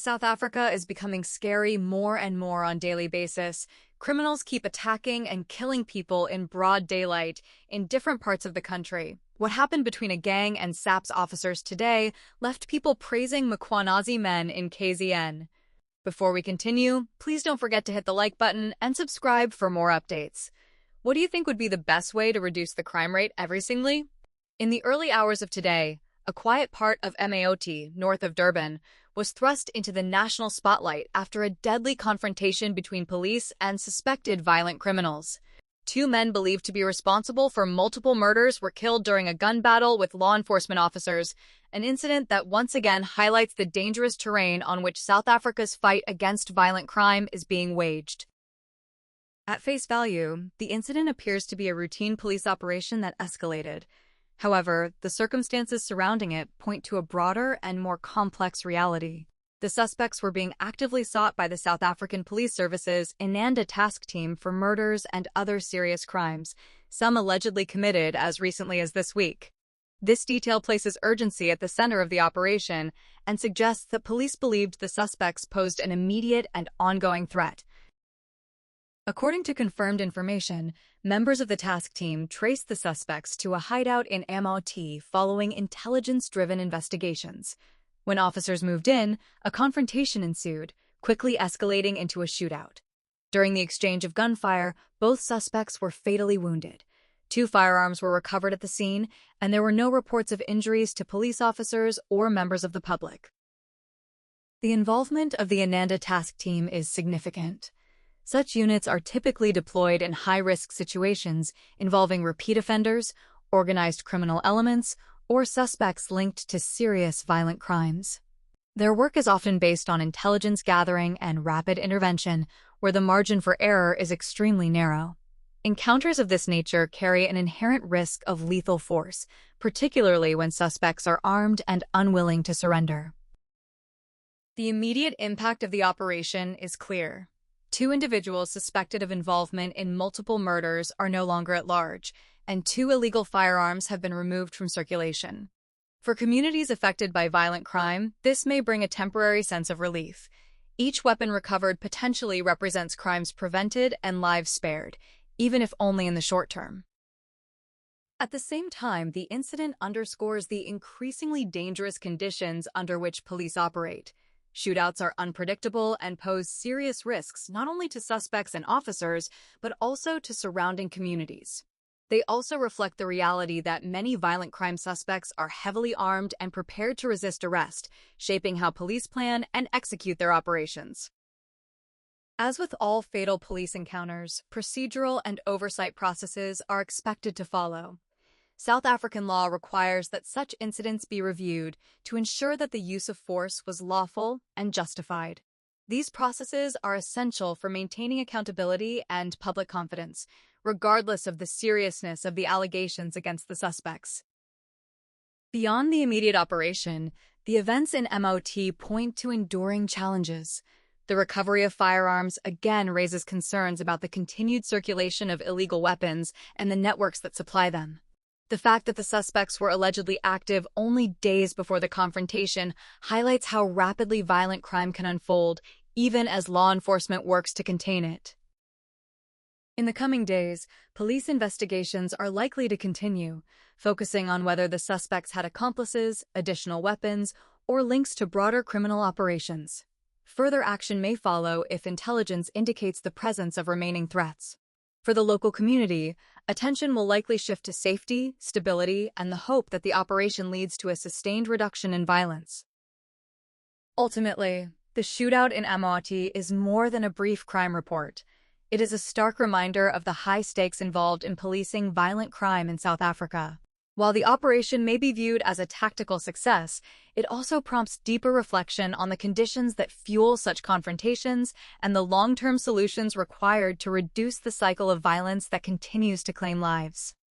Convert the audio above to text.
South Africa is becoming scary more and more on a daily basis. Criminals keep attacking and killing people in broad daylight in different parts of the country. What happened between a gang and SAPS officers today left people praising Mkhwanazi men in KZN. Before we continue, please don't forget to hit the like button and subscribe for more updates. What do you think would be the best way to reduce the crime rate every singly? In the early hours of today, a quiet part of Amaoti, north of Durban, was thrust into the national spotlight after a deadly confrontation between police and suspected violent criminals. Two men believed to be responsible for multiple murders were killed during a gun battle with law enforcement officers, an incident that once again highlights the dangerous terrain on which South Africa's fight against violent crime is being waged. At face value, the incident appears to be a routine police operation that escalated. However, the circumstances surrounding it point to a broader and more complex reality. The suspects were being actively sought by the South African Police Service's Inanda Task Team for murders and other serious crimes, some allegedly committed as recently as this week. This detail places urgency at the center of the operation and suggests that police believed the suspects posed an immediate and ongoing threat. According to confirmed information, members of the task team traced the suspects to a hideout in Amaoti following intelligence-driven investigations. When officers moved in, a confrontation ensued, quickly escalating into a shootout. During the exchange of gunfire, both suspects were fatally wounded. 2 firearms were recovered at the scene, and there were no reports of injuries to police officers or members of the public. The involvement of the Inanda Task Team is significant. Such units are typically deployed in high-risk situations involving repeat offenders, organized criminal elements, or suspects linked to serious violent crimes. Their work is often based on intelligence gathering and rapid intervention, where the margin for error is extremely narrow. Encounters of this nature carry an inherent risk of lethal force, particularly when suspects are armed and unwilling to surrender. The immediate impact of the operation is clear. 2 individuals suspected of involvement in multiple murders are no longer at large, and 2 illegal firearms have been removed from circulation. For communities affected by violent crime, this may bring a temporary sense of relief. Each weapon recovered potentially represents crimes prevented and lives spared, even if only in the short term. At the same time, the incident underscores the increasingly dangerous conditions under which police operate. Shootouts are unpredictable and pose serious risks not only to suspects and officers, but also to surrounding communities. They also reflect the reality that many violent crime suspects are heavily armed and prepared to resist arrest, shaping how police plan and execute their operations. As with all fatal police encounters, procedural and oversight processes are expected to follow. South African law requires that such incidents be reviewed to ensure that the use of force was lawful and justified. These processes are essential for maintaining accountability and public confidence, regardless of the seriousness of the allegations against the suspects. Beyond the immediate operation, the events in Amaoti point to enduring challenges. The recovery of firearms again raises concerns about the continued circulation of illegal weapons and the networks that supply them. The fact that the suspects were allegedly active only days before the confrontation highlights how rapidly violent crime can unfold, even as law enforcement works to contain it. In the coming days, police investigations are likely to continue, focusing on whether the suspects had accomplices, additional weapons, or links to broader criminal operations. Further action may follow if intelligence indicates the presence of remaining threats. For the local community, attention will likely shift to safety, stability, and the hope that the operation leads to a sustained reduction in violence. Ultimately, the shootout in Amaoti is more than a brief crime report. It is a stark reminder of the high stakes involved in policing violent crime in South Africa. While the operation may be viewed as a tactical success, it also prompts deeper reflection on the conditions that fuel such confrontations and the long-term solutions required to reduce the cycle of violence that continues to claim lives.